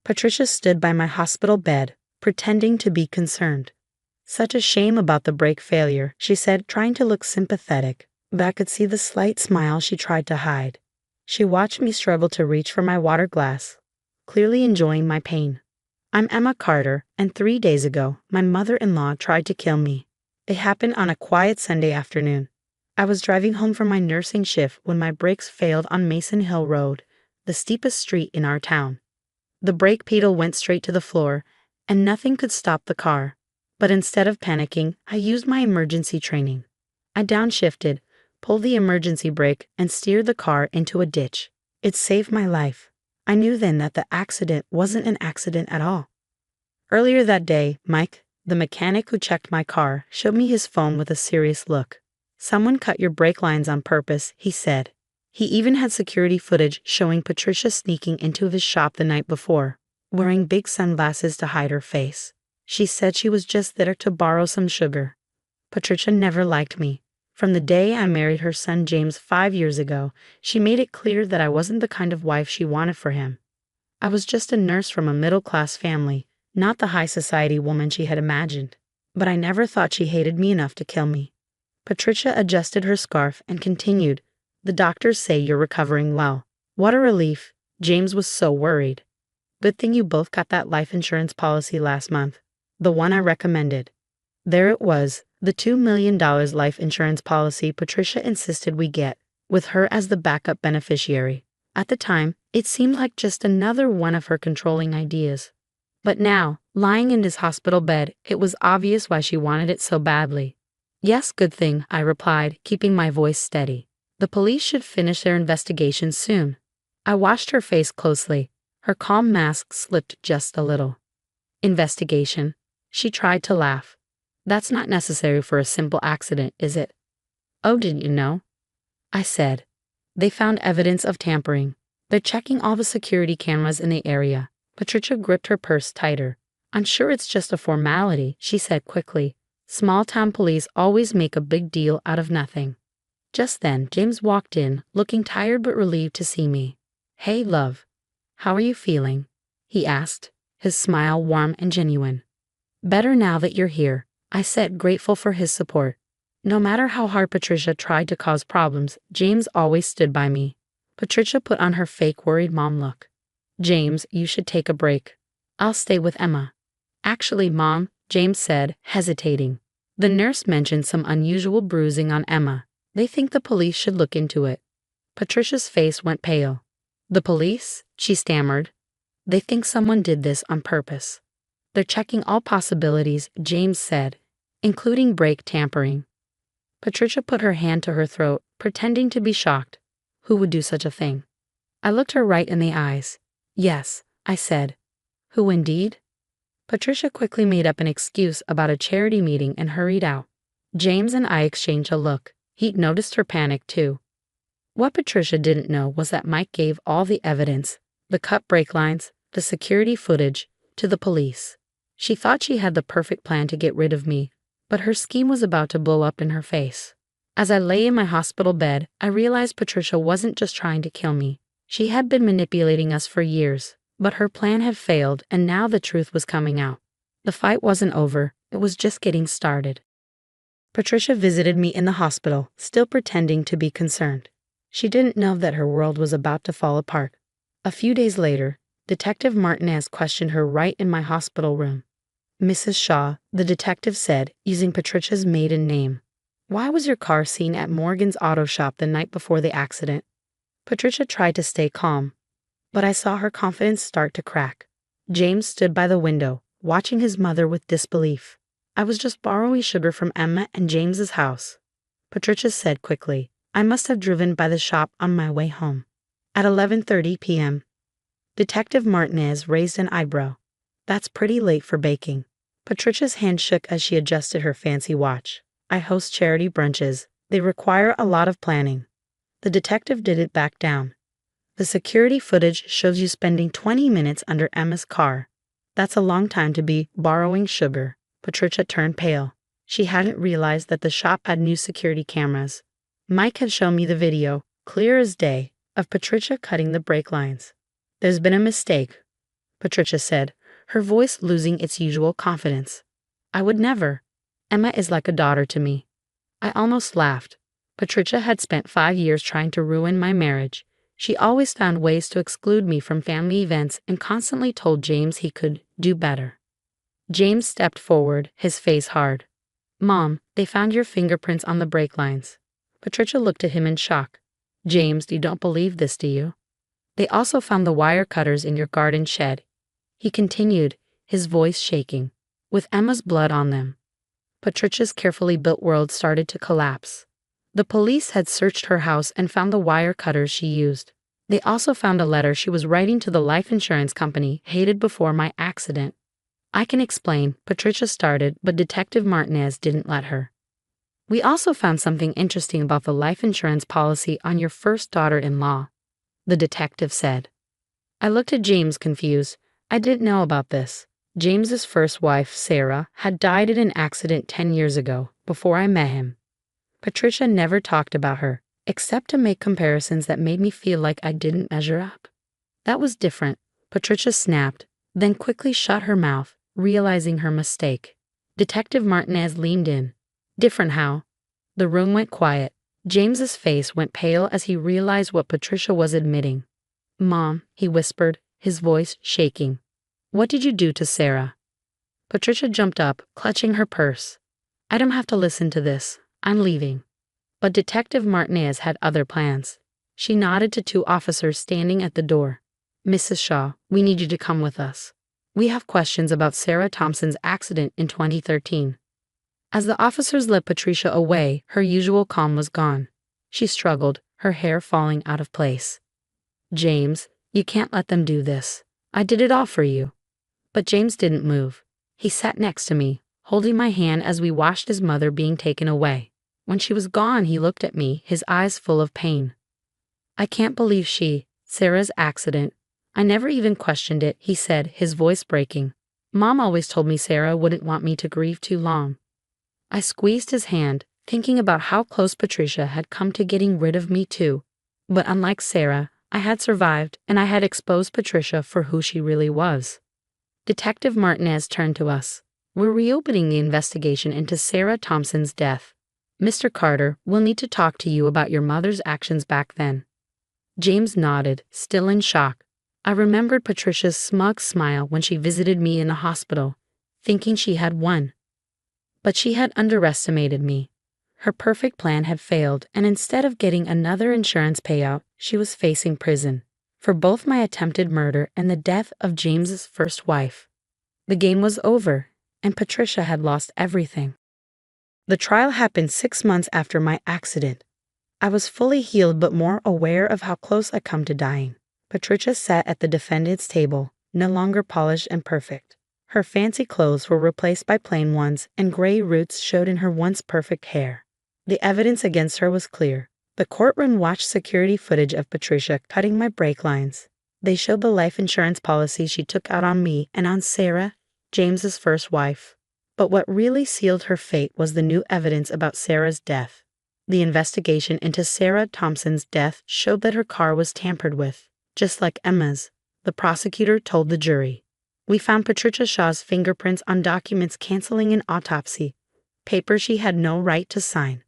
Patricia stood by my hospital bed, pretending to be concerned. "Such a shame about the brake failure," she said, trying to look sympathetic, but I could see the slight smile she tried to hide. She watched me struggle to reach for my water glass, clearly enjoying my pain. "I'm Emma Carter, and 3 days ago, my mother-in-law tried to kill me. It happened on a quiet Sunday afternoon. I was driving home from my nursing shift when my brakes failed on Mason Hill Road, the steepest street in our town. The brake pedal went straight to the floor, and nothing could stop the car. But instead of panicking, I used my emergency training. I downshifted, pulled the emergency brake, and steered the car into a ditch. It saved my life. I knew then that the accident wasn't an accident at all." Earlier that day, Mike, the mechanic who checked my car, showed me his phone with a serious look. "Someone cut your brake lines on purpose," he said. He even had security footage showing Patricia sneaking into his shop the night before, wearing big sunglasses to hide her face. She said she was just there to borrow some sugar. Patricia never liked me. From the day I married her son James 5 years ago, she made it clear that I wasn't the kind of wife she wanted for him. I was just a nurse from a middle-class family, not the high society woman she had imagined. But I never thought she hated me enough to kill me. Patricia adjusted her scarf and continued, "The doctors say you're recovering well." What a relief. James was so worried. "Good thing you both got that life insurance policy last month. The one I recommended." There it was, the $2 million life insurance policy Patricia insisted we get, with her as the backup beneficiary. At the time, it seemed like just another one of her controlling ideas. But now, lying in his hospital bed, it was obvious why she wanted it so badly. "Yes, good thing," I replied, keeping my voice steady. "The police should finish their investigation soon." I watched her face closely. Her calm mask slipped just a little. "Investigation?" She tried to laugh. "That's not necessary for a simple accident, is it?" "Oh, didn't you know?" I said. "They found evidence of tampering. They're checking all the security cameras in the area." Patricia gripped her purse tighter. "I'm sure it's just a formality," she said quickly. "Small-town police always make a big deal out of nothing." Just then, James walked in, looking tired but relieved to see me. "Hey, love. How are you feeling?" he asked, his smile warm and genuine. "Better now that you're here," I said, grateful for his support. No matter how hard Patricia tried to cause problems, James always stood by me. Patricia put on her fake worried mom look. "James, you should take a break. I'll stay with Emma." "Actually, Mom," James said, hesitating. "The nurse mentioned some unusual bruising on Emma. They think the police should look into it." Patricia's face went pale. "The police?" she stammered. "They think someone did this on purpose. They're checking all possibilities," James said, "including brake tampering." Patricia put her hand to her throat, pretending to be shocked. Who would do such a thing? I looked her right in the eyes. "Yes," I said. "Who indeed?" Patricia quickly made up an excuse about a charity meeting and hurried out. James and I exchanged a look. He'd noticed her panic too. What Patricia didn't know was that Mike gave all the evidence, the cut brake lines, the security footage, to the police. She thought she had the perfect plan to get rid of me, but her scheme was about to blow up in her face. As I lay in my hospital bed, I realized Patricia wasn't just trying to kill me. She had been manipulating us for years, but her plan had failed, and now the truth was coming out. The fight wasn't over, it was just getting started. Patricia visited me in the hospital, still pretending to be concerned. She didn't know that her world was about to fall apart. A few days later, Detective Martinez questioned her right in my hospital room. "Mrs. Shaw," the detective said, using Patricia's maiden name, "why was your car seen at Morgan's auto shop the night before the accident?" Patricia tried to stay calm, but I saw her confidence start to crack. James stood by the window, watching his mother with disbelief. "I was just borrowing sugar from Emma and James's house," Patricia said quickly. "I must have driven by the shop on my way home." At 11:30 p.m., Detective Martinez raised an eyebrow. "That's pretty late for baking." Patricia's hand shook as she adjusted her fancy watch. "I host charity brunches. They require a lot of planning." The detective didn't back down. "The security footage shows you spending 20 minutes under Emma's car. That's a long time to be borrowing sugar." Patricia turned pale. She hadn't realized that the shop had new security cameras. Mike had shown me the video, clear as day, of Patricia cutting the brake lines. "There's been a mistake." Patricia said, her voice losing its usual confidence. I would never. Emma is like a daughter to me. I almost laughed. Patricia had spent 5 years trying to ruin my marriage. She always found ways to exclude me from family events and constantly told James he could do better. James stepped forward, his face hard. Mom, they found your fingerprints on the brake lines. Patricia looked at him in shock. James, you don't believe this, do you? They also found the wire cutters in your garden shed. He continued, his voice shaking, with Emma's blood on them. Patricia's carefully built world started to collapse. The police had searched her house and found the wire cutters she used. They also found a letter she was writing to the life insurance company hated before my accident. I can explain, Patricia started, but Detective Martinez didn't let her. We also found something interesting about the life insurance policy on your first daughter-in-law, the detective said. I looked at James confused. I didn't know about this. James's first wife, Sarah, had died in an accident 10 years ago, before I met him. Patricia never talked about her, except to make comparisons that made me feel like I didn't measure up. That was different, Patricia snapped, then quickly shut her mouth, realizing her mistake. Detective Martinez leaned in. Different how? The room went quiet. James's face went pale as he realized what Patricia was admitting. Mom, he whispered, his voice shaking. What did you do to Sarah? Patricia jumped up, clutching her purse. I don't have to listen to this. I'm leaving. But Detective Martinez had other plans. She nodded to 2 officers standing at the door. Mrs. Shaw, we need you to come with us. We have questions about Sarah Thompson's accident in 2013. As the officers led Patricia away, her usual calm was gone. She struggled, her hair falling out of place. James, you can't let them do this. I did it all for you. But James didn't move. He sat next to me, holding my hand as we watched his mother being taken away. When she was gone, he looked at me, his eyes full of pain. I can't believe Sarah's accident. I never even questioned it, he said, his voice breaking. Mom always told me Sarah wouldn't want me to grieve too long. I squeezed his hand, thinking about how close Patricia had come to getting rid of me too. But unlike Sarah, I had survived, and I had exposed Patricia for who she really was. Detective Martinez turned to us. We're reopening the investigation into Sarah Thompson's death. Mr. Carter, we'll need to talk to you about your mother's actions back then. James nodded, still in shock. I remembered Patricia's smug smile when she visited me in the hospital, thinking she had won. But she had underestimated me. Her perfect plan had failed, and instead of getting another insurance payout, she was facing prison for both my attempted murder and the death of James's first wife. The game was over, and Patricia had lost everything. The trial happened 6 months after my accident. I was fully healed but more aware of how close I'd come to dying. Patricia sat at the defendant's table, no longer polished and perfect. Her fancy clothes were replaced by plain ones, and gray roots showed in her once perfect hair. The evidence against her was clear. The courtroom watched security footage of Patricia cutting my brake lines. They showed the life insurance policy she took out on me and on Sarah, James's first wife. But what really sealed her fate was the new evidence about Sarah's death. The investigation into Sarah Thompson's death showed that her car was tampered with, just like Emma's, the prosecutor told the jury. We found Patricia Shaw's fingerprints on documents canceling an autopsy, papers she had no right to sign.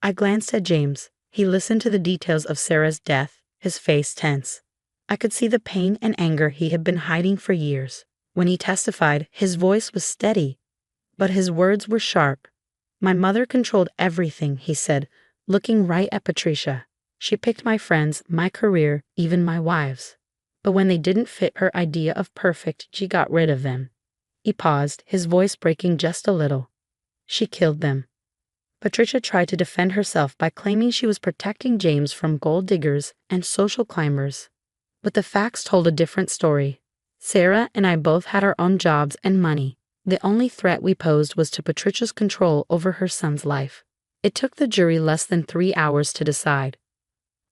I glanced at James. He listened to the details of Sarah's death, his face tense. I could see the pain and anger he had been hiding for years. When he testified, his voice was steady, but his words were sharp. My mother controlled everything, he said, looking right at Patricia. She picked my friends, my career, even my wives. But when they didn't fit her idea of perfect, she got rid of them. He paused, his voice breaking just a little. She killed them. Patricia tried to defend herself by claiming she was protecting James from gold diggers and social climbers. But the facts told a different story. Sarah and I both had our own jobs and money. The only threat we posed was to Patricia's control over her son's life. It took the jury less than 3 hours to decide.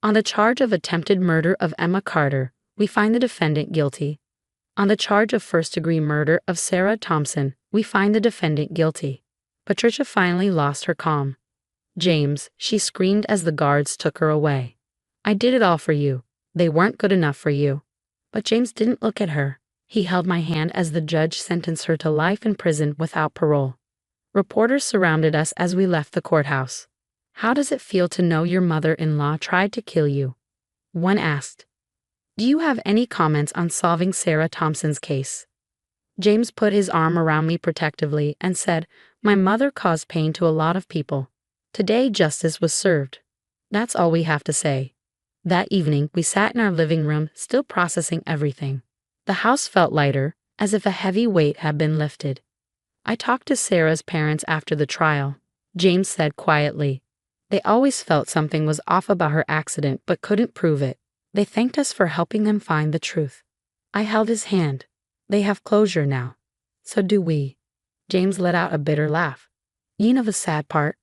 On the charge of attempted murder of Emma Carter, we find the defendant guilty. On the charge of first-degree murder of Sarah Thompson, we find the defendant guilty. Patricia finally lost her calm. James, she screamed as the guards took her away. I did it all for you. They weren't good enough for you. But James didn't look at her. He held my hand as the judge sentenced her to life in prison without parole. Reporters surrounded us as we left the courthouse. How does it feel to know your mother-in-law tried to kill you? One asked. Do you have any comments on solving Sarah Thompson's case? James put his arm around me protectively and said, my mother caused pain to a lot of people. Today justice was served. That's all we have to say. That evening, we sat in our living room, still processing everything. The house felt lighter, as if a heavy weight had been lifted. I talked to Sarah's parents after the trial. James said quietly. They always felt something was off about her accident but couldn't prove it. They thanked us for helping them find the truth. I held his hand. They have closure now. So do we. James let out a bitter laugh. You know the sad part?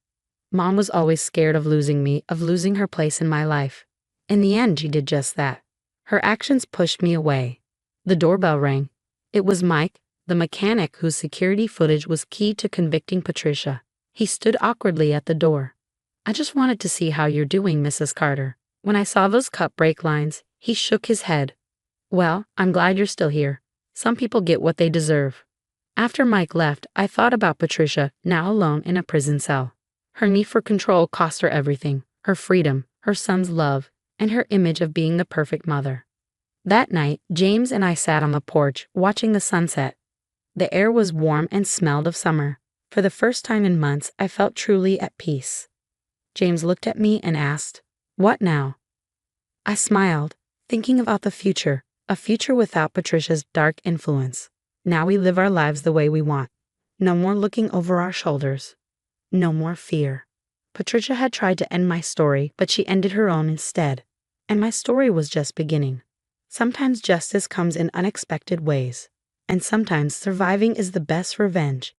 Mom was always scared of losing me, of losing her place in my life. In the end, she did just that. Her actions pushed me away. The doorbell rang. It was Mike, the mechanic whose security footage was key to convicting Patricia. He stood awkwardly at the door. I just wanted to see how you're doing, Mrs. Carter. When I saw those cut brake lines, he shook his head. Well, I'm glad you're still here. Some people get what they deserve. After Mike left, I thought about Patricia, now alone in a prison cell. Her need for control cost her everything, her freedom, her son's love, and her image of being the perfect mother. That night, James and I sat on the porch, watching the sunset. The air was warm and smelled of summer. For the first time in months, I felt truly at peace. James looked at me and asked, what now? I smiled, thinking about the future, a future without Patricia's dark influence. Now we live our lives the way we want. No more looking over our shoulders. No more fear. Patricia had tried to end my story, but she ended her own instead. And my story was just beginning. Sometimes justice comes in unexpected ways. And sometimes surviving is the best revenge.